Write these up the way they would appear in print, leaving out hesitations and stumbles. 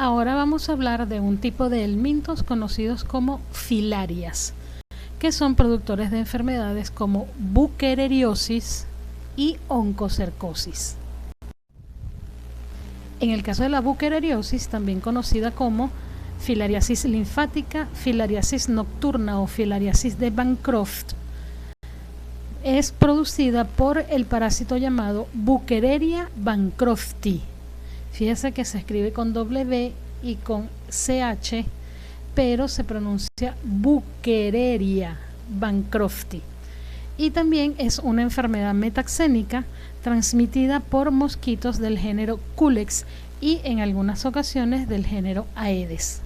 Ahora vamos a hablar de un tipo de helmintos conocidos como filarias, que son productores de enfermedades como buchereriosis y oncocercosis. En el caso de la buchereriosis, también conocida como filariasis linfática, filariasis nocturna o filariasis de Bancroft, es producida por el parásito llamado Buchereria bancrofti. Fíjese que se escribe con W y con CH, pero se pronuncia Buchereria bancrofti. Y también es una enfermedad metaxénica transmitida por mosquitos del género Culex y en algunas ocasiones del género Aedes.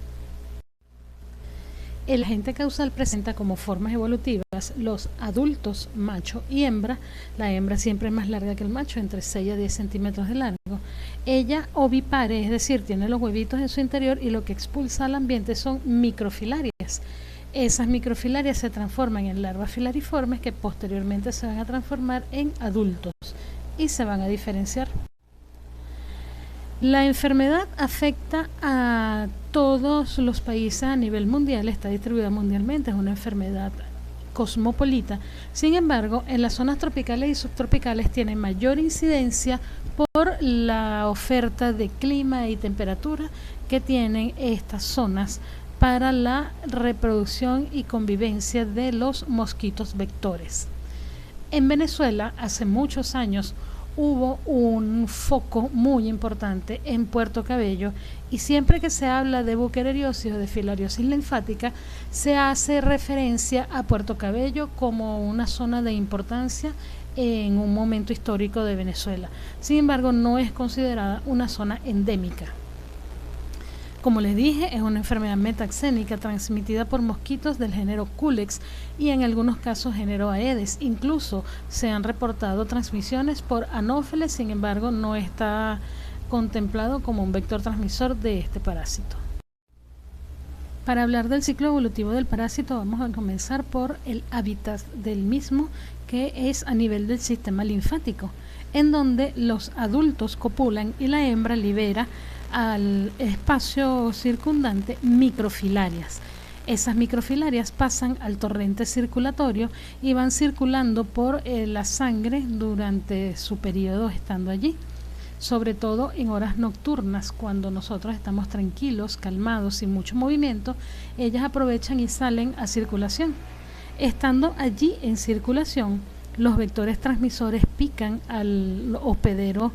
El agente causal presenta como formas evolutivas los adultos macho y hembra. La hembra siempre es más larga que el macho, entre 6 a 10 centímetros de largo. Ella ovipare, es decir, tiene los huevitos en su interior y lo que expulsa al ambiente son microfilarias. Esas microfilarias se transforman en larvas filariformes que posteriormente se van a transformar en adultos y se van a diferenciar. La enfermedad afecta a todos los países a nivel mundial, está distribuida mundialmente, es una enfermedad cosmopolita. Sin embargo, en las zonas tropicales y subtropicales tiene mayor incidencia por la oferta de clima y temperatura que tienen estas zonas para la reproducción y convivencia de los mosquitos vectores. En Venezuela, hace muchos años, hubo un foco muy importante en Puerto Cabello y siempre que se habla de buchereriosis o de filariosis linfática se hace referencia a Puerto Cabello como una zona de importancia en un momento histórico de Venezuela. Sin embargo, no es considerada una zona endémica. Como les dije, es una enfermedad metaxénica transmitida por mosquitos del género Culex y en algunos casos género Aedes. Incluso se han reportado transmisiones por anófeles, sin embargo no está contemplado como un vector transmisor de este parásito. Para hablar del ciclo evolutivo del parásito vamos a comenzar por el hábitat del mismo, que es a nivel del sistema linfático, en donde los adultos copulan y la hembra libera al espacio circundante microfilarias. Esas microfilarias pasan al torrente circulatorio y van circulando por la sangre durante su periodo estando allí, sobre todo en horas nocturnas, cuando nosotros estamos tranquilos, calmados, sin mucho movimiento. Ellas aprovechan y salen a circulación. Estando allí en circulación, los vectores transmisores pican al hospedero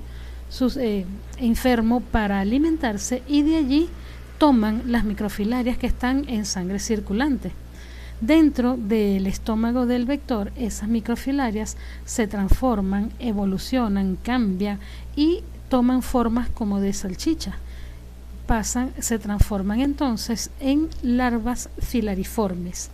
enfermo para alimentarse y de allí toman las microfilarias que están en sangre circulante. Dentro del estómago del vector, esas microfilarias se transforman, evolucionan, cambian y toman formas como de salchicha. Se transforman entonces en larvas filariformes.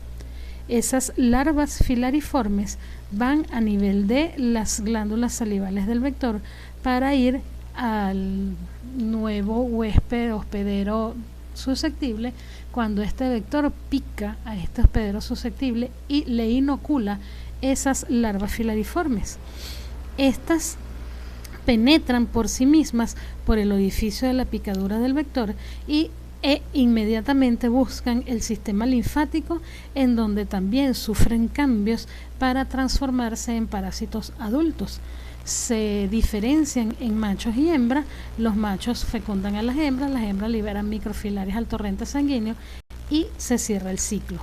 Esas larvas filariformes van a nivel de las glándulas salivales del vector para ir al nuevo huésped hospedero susceptible cuando este vector pica a este hospedero susceptible y le inocula esas larvas filariformes. Estas penetran por sí mismas por el orificio de la picadura del vector e inmediatamente buscan el sistema linfático, en donde también sufren cambios para transformarse en parásitos adultos. Se diferencian en machos y hembras. Los machos fecundan a las hembras liberan microfilarias al torrente sanguíneo y se cierra el ciclo.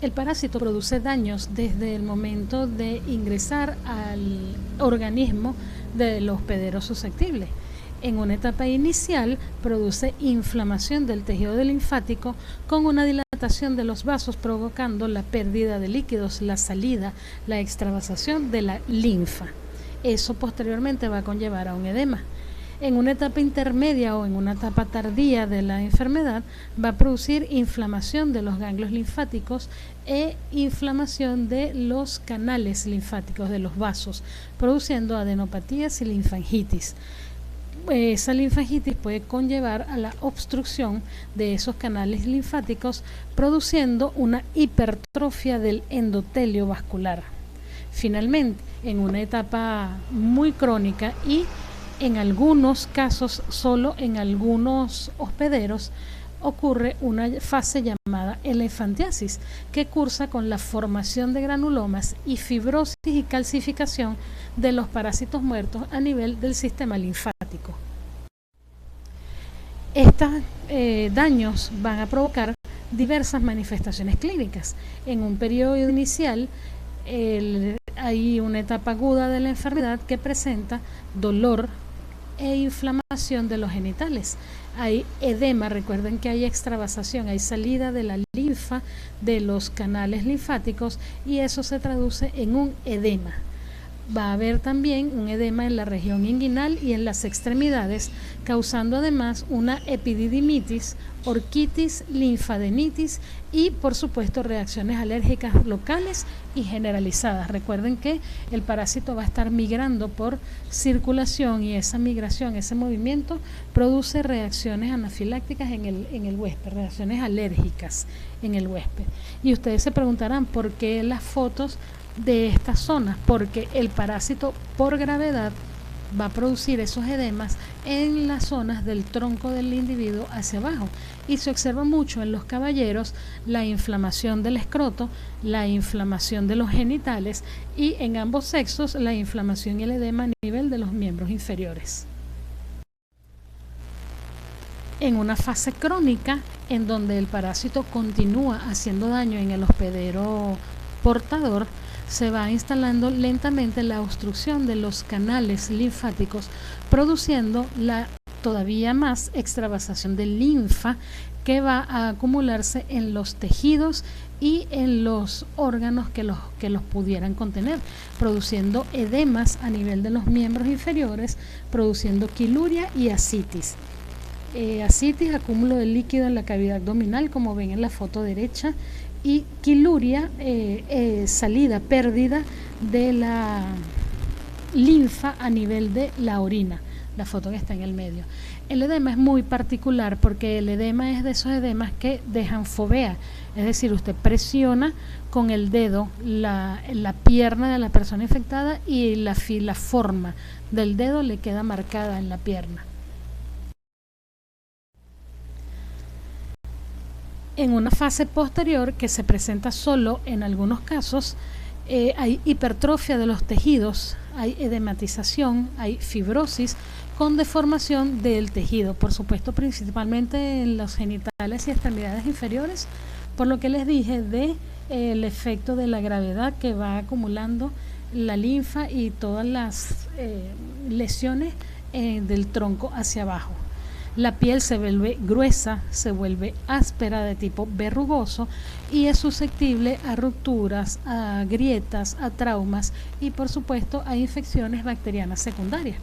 El parásito produce daños desde el momento de ingresar al organismo del hospedero susceptible. En una etapa inicial produce inflamación del tejido linfático con una dilatación de los vasos, provocando la pérdida de líquidos, la salida, la extravasación de la linfa. Eso posteriormente va a conllevar a un edema. En una etapa intermedia o en una etapa tardía de la enfermedad va a producir inflamación de los ganglios linfáticos e inflamación de los canales linfáticos, de los vasos, produciendo adenopatías y linfangitis. Esa linfangitis puede conllevar a la obstrucción de esos canales linfáticos, produciendo una hipertrofia del endotelio vascular. Finalmente, en una etapa muy crónica y En algunos casos, solo en algunos hospederos, ocurre una fase llamada elefantiasis, que cursa con la formación de granulomas y fibrosis y calcificación de los parásitos muertos a nivel del sistema linfático. Estos daños van a provocar diversas manifestaciones clínicas. En un periodo inicial hay una etapa aguda de la enfermedad que presenta dolor e inflamación de los genitales. Hay edema, recuerden que hay extravasación, hay salida de la linfa de los canales linfáticos y eso se traduce en un edema. Va a haber también un edema en la región inguinal y en las extremidades, causando además una epididimitis, orquitis, linfadenitis y por supuesto reacciones alérgicas locales y generalizadas. Recuerden que el parásito va a estar migrando por circulación y esa migración, ese movimiento produce reacciones anafilácticas en el huésped, reacciones alérgicas en el huésped. Y ustedes se preguntarán por qué las fotos de estas zonas, porque el parásito por gravedad va a producir esos edemas en las zonas del tronco del individuo hacia abajo y se observa mucho en los caballeros la inflamación del escroto, la inflamación de los genitales y en ambos sexos la inflamación y el edema a nivel de los miembros inferiores. En una fase crónica en donde el parásito continúa haciendo daño en el hospedero portador, se va instalando lentamente la obstrucción de los canales linfáticos, produciendo la todavía más extravasación de linfa que va a acumularse en los tejidos y en los órganos que los pudieran contener, produciendo edemas a nivel de los miembros inferiores, produciendo quiluria y ascitis. Ascitis, acúmulo de líquido en la cavidad abdominal, como ven en la foto derecha, y quiluria, salida, pérdida de la linfa a nivel de la orina, la foto que está en el medio. El edema es muy particular porque el edema es de esos edemas que dejan fovea, es decir, usted presiona con el dedo la pierna de la persona infectada y la forma del dedo le queda marcada en la pierna. En una fase posterior que se presenta solo en algunos casos, hay hipertrofia de los tejidos, hay edematización, hay fibrosis con deformación del tejido, por supuesto principalmente en los genitales y extremidades inferiores, por lo que les dije de el efecto de la gravedad que va acumulando la linfa y todas las lesiones del tronco hacia abajo. La piel se vuelve gruesa, se vuelve áspera de tipo verrugoso y es susceptible a rupturas, a grietas, a traumas y por supuesto a infecciones bacterianas secundarias.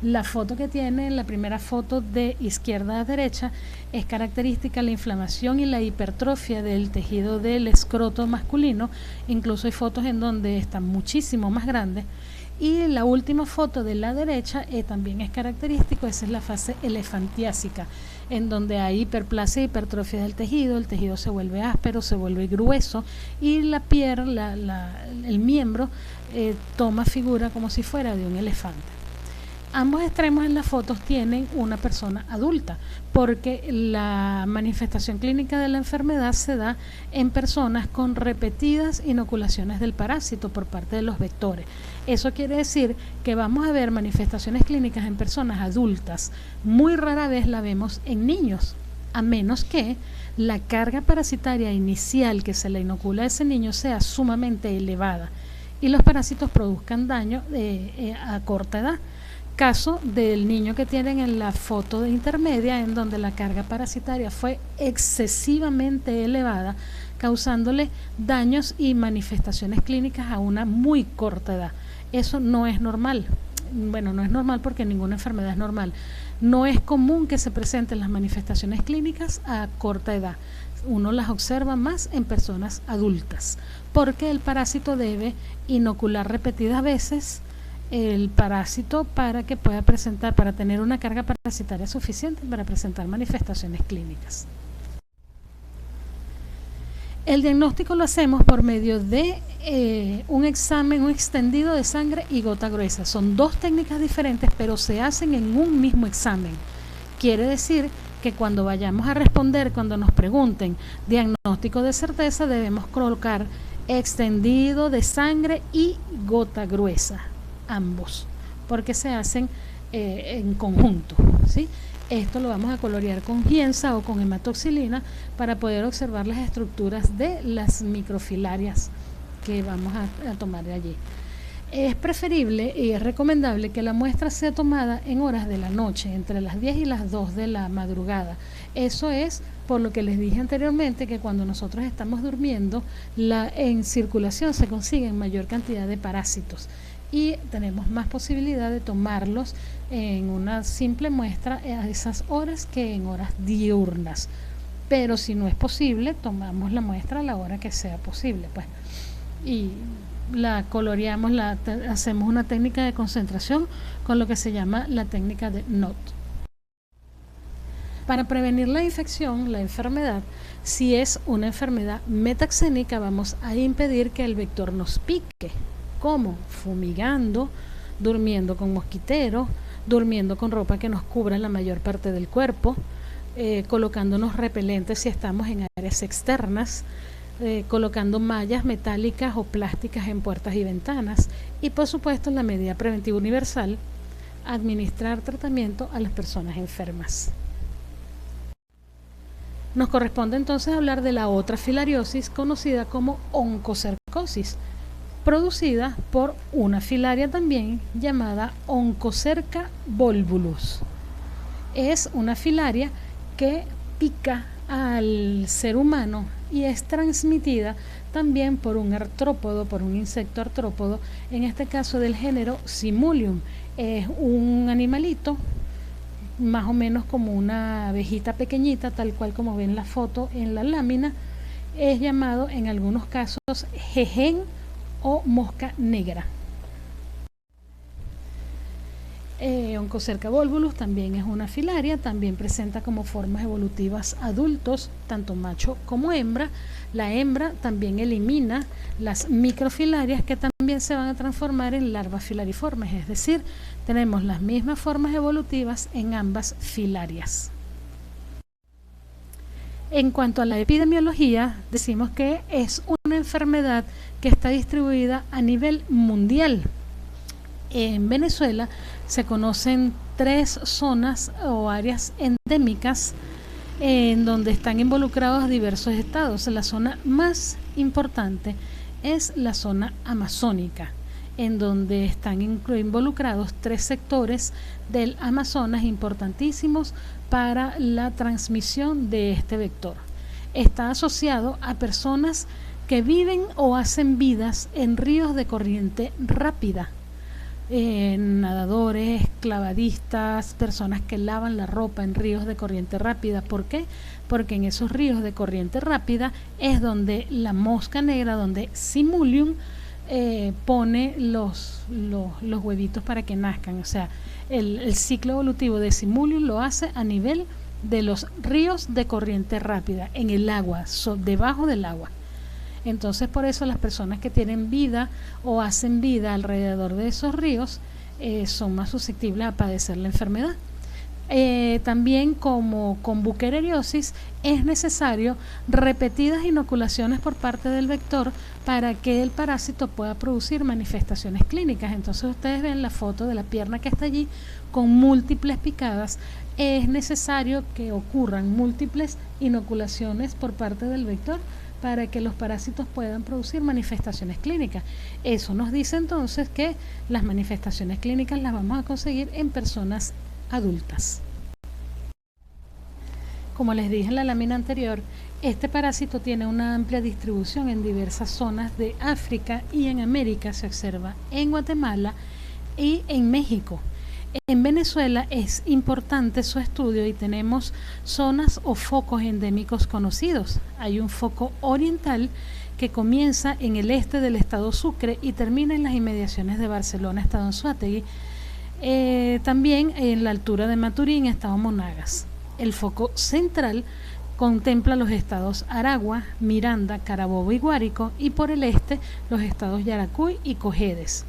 La foto que tiene, la primera foto de izquierda a derecha, es característica la inflamación y la hipertrofia del tejido del escroto masculino, incluso hay fotos en donde está muchísimo más grande. Y la última foto de la derecha también es característico, esa es la fase elefantiásica, en donde hay hiperplasia e hipertrofia del tejido, el tejido se vuelve áspero, se vuelve grueso y la piel, el miembro toma figura como si fuera de un elefante. Ambos extremos en las fotos tienen una persona adulta, porque la manifestación clínica de la enfermedad se da en personas con repetidas inoculaciones del parásito por parte de los vectores. Eso quiere decir que vamos a ver manifestaciones clínicas en personas adultas. Muy rara vez la vemos en niños, a menos que la carga parasitaria inicial que se le inocula a ese niño sea sumamente elevada y los parásitos produzcan daño a corta edad. Caso del niño que tienen en la foto de intermedia, en donde la carga parasitaria fue excesivamente elevada, causándole daños y manifestaciones clínicas a una muy corta edad. Eso no es normal. Bueno, no es normal porque ninguna enfermedad es normal. No es común que se presenten las manifestaciones clínicas a corta edad. Uno las observa más en personas adultas, porque el parásito debe inocular repetidas veces el parásito para que pueda presentar, para tener una carga parasitaria suficiente para presentar manifestaciones clínicas. El diagnóstico lo hacemos por medio de un examen, un extendido de sangre y gota gruesa. Son dos técnicas diferentes, pero se hacen en un mismo examen. Quiere decir que cuando vayamos a responder, cuando nos pregunten diagnóstico de certeza, debemos colocar extendido de sangre y gota gruesa, ambos, porque se hacen en conjunto, ¿sí? Esto lo vamos a colorear con gienza o con hematoxilina para poder observar las estructuras de las microfilarias que vamos a tomar de allí. Es preferible y es recomendable que la muestra sea tomada en horas de la noche, entre las 10 y las 2 de la madrugada. Eso es por lo que les dije anteriormente, que cuando nosotros estamos durmiendo, en circulación se consiguen mayor cantidad de parásitos y tenemos más posibilidad de tomarlos en una simple muestra a esas horas que en horas diurnas. Pero si no es posible, tomamos la muestra a la hora que sea posible, pues. Y la coloreamos, hacemos una técnica de concentración con lo que se llama la técnica de Knott. Para prevenir la infección, la enfermedad, si es una enfermedad metaxénica, vamos a impedir que el vector nos pique. ¿Cómo? Fumigando, durmiendo con mosquiteros, durmiendo con ropa que nos cubra la mayor parte del cuerpo, colocándonos repelentes si estamos en áreas externas, colocando mallas metálicas o plásticas en puertas y ventanas, y por supuesto la medida preventiva universal, administrar tratamiento a las personas enfermas. Nos corresponde entonces hablar de la otra filariosis conocida como oncocercosis, producida por una filaria también llamada Oncocerca volvulus. Es una filaria que pica al ser humano y es transmitida también por un artrópodo, por un insecto artrópodo, en este caso del género Simulium. Es un animalito más o menos como una abejita pequeñita, tal cual como ven la foto en la lámina. Es llamado en algunos casos jején o mosca negra. Oncocerca volvulus también es una filaria, también presenta como formas evolutivas adultos, tanto macho como hembra. La hembra también elimina las microfilarias que también se van a transformar en larvas filariformes, es decir, tenemos las mismas formas evolutivas en ambas filarias. En cuanto a la epidemiología, decimos que es una enfermedad que está distribuida a nivel mundial. En Venezuela se conocen 3 zonas o áreas endémicas en donde están involucrados diversos estados. La zona más importante es la zona amazónica, en donde están involucrados 3 sectores del Amazonas importantísimos para la transmisión de este vector. Está asociado a personas que viven o hacen vidas en ríos de corriente rápida, nadadores, clavadistas, personas que lavan la ropa en ríos de corriente rápida. ¿Por qué? Porque en esos ríos de corriente rápida es donde la mosca negra, donde Simulium pone los huevitos para que nazcan. O sea, el ciclo evolutivo de Simulium lo hace a nivel de los ríos de corriente rápida, en el agua, debajo del agua. Entonces, por eso las personas que tienen vida o hacen vida alrededor de esos ríos son más susceptibles a padecer la enfermedad. También, como con buquereriosis, es necesario repetidas inoculaciones por parte del vector para que el parásito pueda producir manifestaciones clínicas. Entonces ustedes ven la foto de la pierna que está allí con múltiples picadas. Es necesario que ocurran múltiples inoculaciones por parte del vector para que los parásitos puedan producir manifestaciones clínicas. Eso nos dice entonces que las manifestaciones clínicas las vamos a conseguir en personas adultas. Como les dije en la lámina anterior, este parásito tiene una amplia distribución en diversas zonas de África y en América se observa en Guatemala y en México. En Venezuela es importante su estudio y tenemos zonas o focos endémicos conocidos. Hay un foco oriental que comienza en el este del estado Sucre y termina en las inmediaciones de Barcelona, estado Anzoátegui, también en la altura de Maturín, estado Monagas. El foco central Contempla los estados Aragua, Miranda, Carabobo y Guárico, y por el este los estados Yaracuy y Cojedes.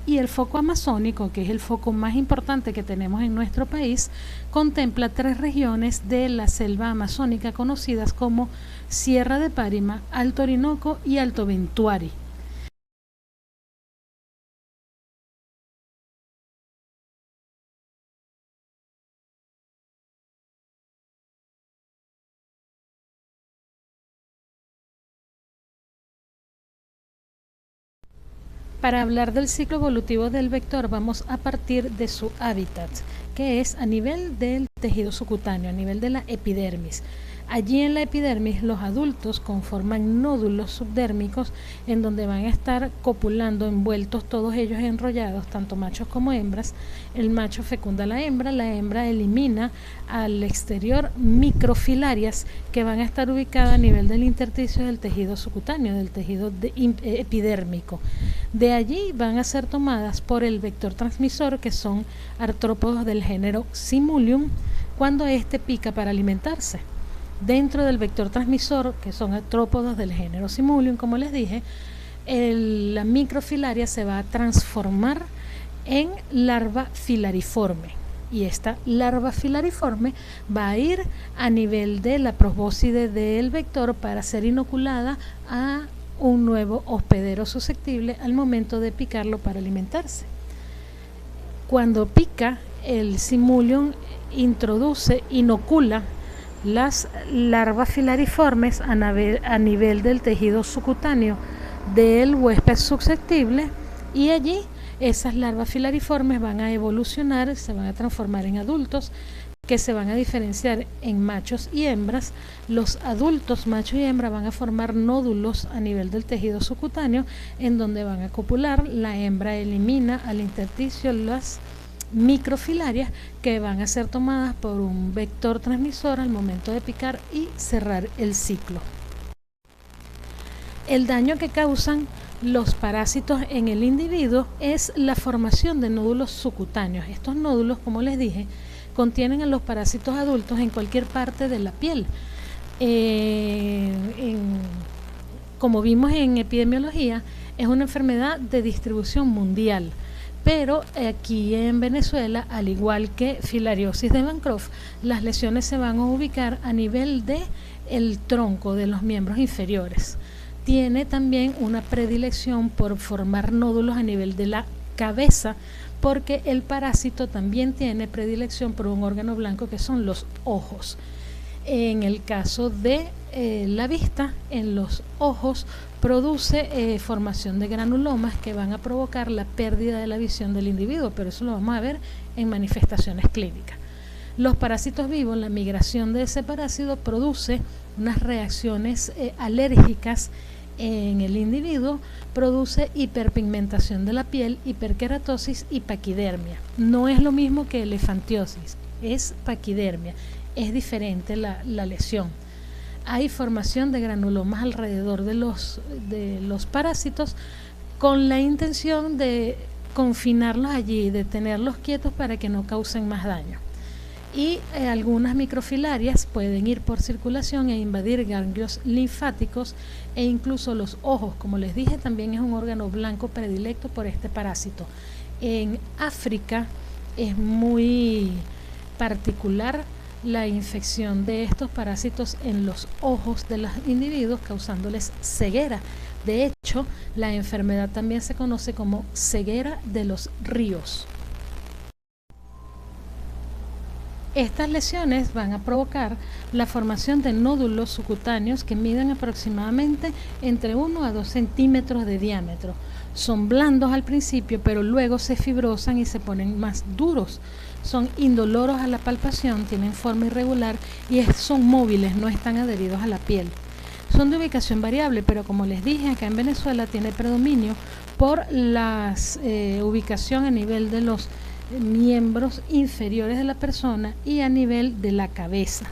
Y el foco amazónico, que es el foco más importante que tenemos en nuestro país, contempla 3 regiones de la selva amazónica conocidas como Sierra de Párima, Alto Orinoco y Alto Ventuari. Para hablar del ciclo evolutivo del vector vamos a partir de su hábitat, que es a nivel del tejido subcutáneo, a nivel de la epidermis. Allí en la epidermis los adultos conforman nódulos subdérmicos en donde van a estar copulando, envueltos todos ellos enrollados, tanto machos como hembras. El macho fecunda a la hembra elimina al exterior microfilarias que van a estar ubicadas a nivel del intersticio del tejido subcutáneo, del tejido epidérmico. De allí van a ser tomadas por el vector transmisor, que son artrópodos del género Simulium, cuando éste pica para alimentarse. Dentro del vector transmisor, que son artrópodos del género Simulium, como les dije, la microfilaria se va a transformar en larva filariforme. Y esta larva filariforme va a ir a nivel de la probóscide del vector para ser inoculada a un nuevo hospedero susceptible al momento de picarlo para alimentarse. Cuando pica, el Simulium inocula las larvas filariformes a nivel del tejido subcutáneo del huésped susceptible, y allí esas larvas filariformes van a evolucionar, se van a transformar en adultos que se van a diferenciar en machos y hembras. Los adultos macho y hembra van a formar nódulos a nivel del tejido subcutáneo en donde van a copular. La hembra elimina al intersticio las microfilarias que van a ser tomadas por un vector transmisor al momento de picar y cerrar el ciclo. El daño que causan los parásitos en el individuo es la formación de nódulos subcutáneos. Estos nódulos, como les dije, contienen a los parásitos adultos en cualquier parte de la piel. Como vimos en epidemiología, es una enfermedad de distribución mundial. Pero aquí en Venezuela, al igual que filariosis de Bancroft, las lesiones se van a ubicar a nivel del tronco, de los miembros inferiores. Tiene también una predilección por formar nódulos a nivel de la cabeza, porque el parásito también tiene predilección por un órgano blanco que son los ojos. En el caso de la vista, en los ojos produce formación de granulomas que van a provocar la pérdida de la visión del individuo, pero eso lo vamos a ver en manifestaciones clínicas. Los parásitos vivos, la migración de ese parásito produce unas reacciones alérgicas en el individuo, produce hiperpigmentación de la piel, hiperkeratosis y paquidermia. No es lo mismo que elefantiosis, es paquidermia, es diferente la lesión. Hay formación de granulomas alrededor de los parásitos con la intención de confinarlos allí, de tenerlos quietos para que no causen más daño. Y algunas microfilarias pueden ir por circulación e invadir ganglios linfáticos e incluso los ojos. Como les dije, también es un órgano blanco predilecto por este parásito. En África es muy particular la infección de estos parásitos en los ojos de los individuos, causándoles ceguera. De hecho, la enfermedad también se conoce como ceguera de los ríos. Estas lesiones van a provocar la formación de nódulos subcutáneos que miden aproximadamente entre 1 a 2 centímetros de diámetro. Son blandos al principio, pero luego se fibrosan y se ponen más duros. Son indoloros a la palpación, tienen forma irregular y son móviles, no están adheridos a la piel. Son de ubicación variable, pero como les dije, acá en Venezuela tiene predominio por la ubicación a nivel de los miembros inferiores de la persona y a nivel de la cabeza.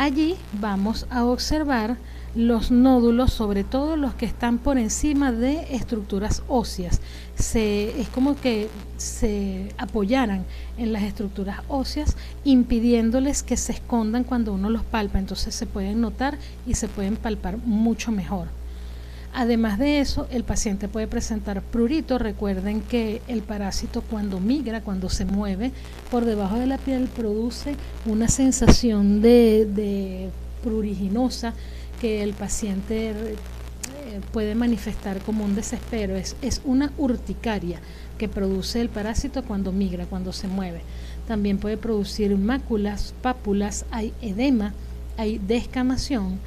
Allí vamos a observar los nódulos, sobre todo los que están por encima de estructuras óseas. Es como que se apoyaran en las estructuras óseas, impidiéndoles que se escondan cuando uno los palpa. Entonces se pueden notar y se pueden palpar mucho mejor. Además de eso, el paciente puede presentar prurito. Recuerden que el parásito, cuando migra, cuando se mueve por debajo de la piel, produce una sensación de pruriginosa que el paciente puede manifestar como un desespero. Es una urticaria que produce el parásito cuando migra, cuando se mueve. También puede producir máculas, pápulas, hay edema, hay descamación,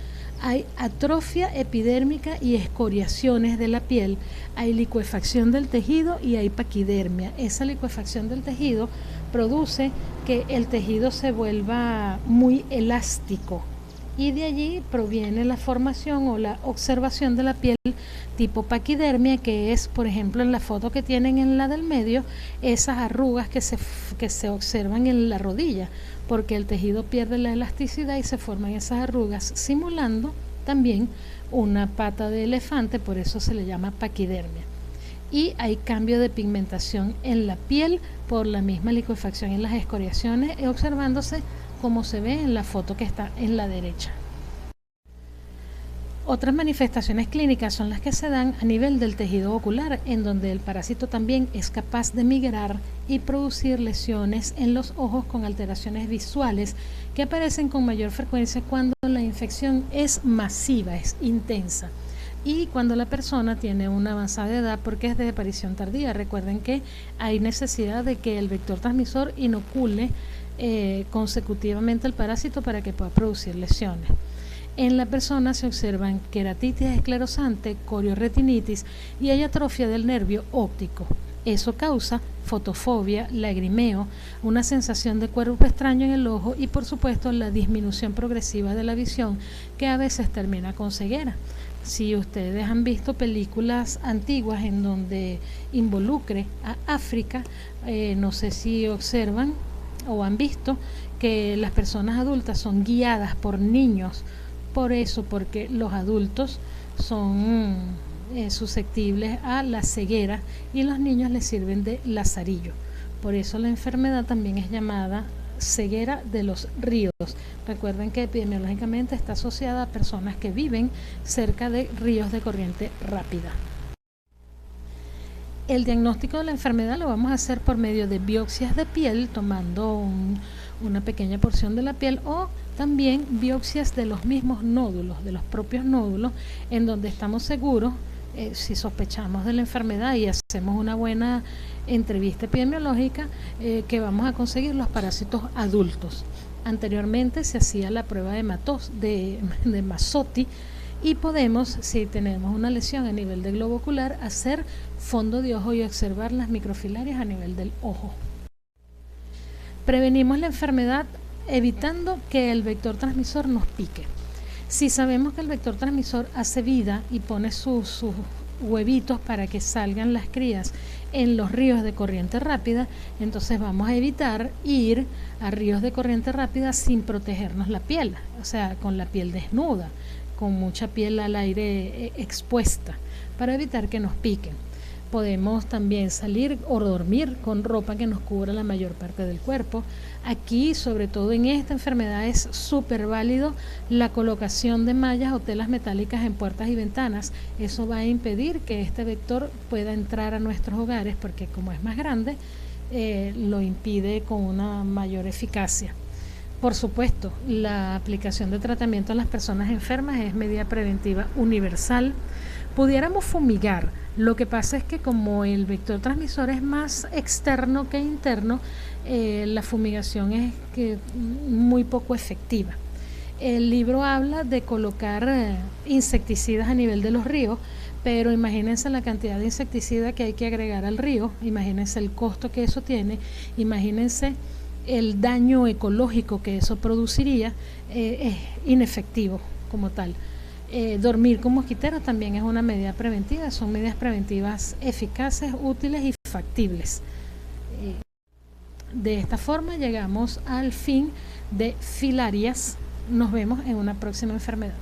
hay atrofia epidérmica y escoriaciones de la piel, hay licuefacción del tejido y hay paquidermia. Esa licuefacción del tejido produce que el tejido se vuelva muy elástico, y de allí proviene la formación o la observación de la piel tipo paquidermia, que es, por ejemplo, en la foto que tienen en la del medio, esas arrugas que se observan en la rodilla, porque el tejido pierde la elasticidad y se forman esas arrugas, simulando también una pata de elefante, por eso se le llama paquidermia. Y hay cambio de pigmentación en la piel por la misma licuefacción en las escoriaciones, observándose como se ve en la foto que está en la derecha. Otras manifestaciones clínicas son las que se dan a nivel del tejido ocular, en donde el parásito también es capaz de migrar y producir lesiones en los ojos con alteraciones visuales que aparecen con mayor frecuencia cuando la infección es masiva, es intensa, y cuando la persona tiene una avanzada edad, porque es de aparición tardía. Recuerden que hay necesidad de que el vector transmisor inocule consecutivamente el parásito para que pueda producir lesiones. En la persona se observan queratitis esclerosante, corioretinitis y hay atrofia del nervio óptico. Eso causa fotofobia, lagrimeo, una sensación de cuerpo extraño en el ojo y, por supuesto, la disminución progresiva de la visión, que a veces termina con ceguera. Si ustedes han visto películas antiguas en donde involucre a África, no sé si observan o han visto que las personas adultas son guiadas por niños. Por eso, porque los adultos son susceptibles a la ceguera y los niños les sirven de lazarillo. Por eso la enfermedad también es llamada ceguera de los ríos. Recuerden que epidemiológicamente está asociada a personas que viven cerca de ríos de corriente rápida. El diagnóstico de la enfermedad lo vamos a hacer por medio de biopsias de piel, tomando una pequeña porción de la piel, o también biopsias de los mismos nódulos, de los propios nódulos, en donde estamos seguros, si sospechamos de la enfermedad y hacemos una buena entrevista epidemiológica, que vamos a conseguir los parásitos adultos. Anteriormente se hacía la prueba de Masotti, y podemos, si tenemos una lesión a nivel del globo ocular, hacer fondo de ojo y observar las microfilarias a nivel del ojo. Prevenimos la enfermedad evitando que el vector transmisor nos pique. Si sabemos que el vector transmisor hace vida y pone sus huevitos para que salgan las crías en los ríos de corriente rápida, entonces vamos a evitar ir a ríos de corriente rápida sin protegernos la piel, o sea, con la piel desnuda, con mucha piel al aire expuesta, para evitar que nos piquen. Podemos también salir o dormir con ropa que nos cubra la mayor parte del cuerpo. Aquí, sobre todo en esta enfermedad, es súper válido la colocación de mallas o telas metálicas en puertas y ventanas. Eso va a impedir que este vector pueda entrar a nuestros hogares, porque como es más grande, lo impide con una mayor eficacia. Por supuesto, la aplicación de tratamiento a las personas enfermas es medida preventiva universal. Pudiéramos fumigar. Lo que pasa es que como el vector transmisor es más externo que interno, la fumigación es muy poco efectiva. El libro habla de colocar insecticidas a nivel de los ríos, pero imagínense la cantidad de insecticida que hay que agregar al río, imagínense el costo que eso tiene, imagínense el daño ecológico que eso produciría. Es inefectivo como tal. Dormir con mosquiteros también es una medida preventiva, son medidas preventivas eficaces, útiles y factibles. De esta forma llegamos al fin de Filarias, Nos vemos en una próxima enfermedad.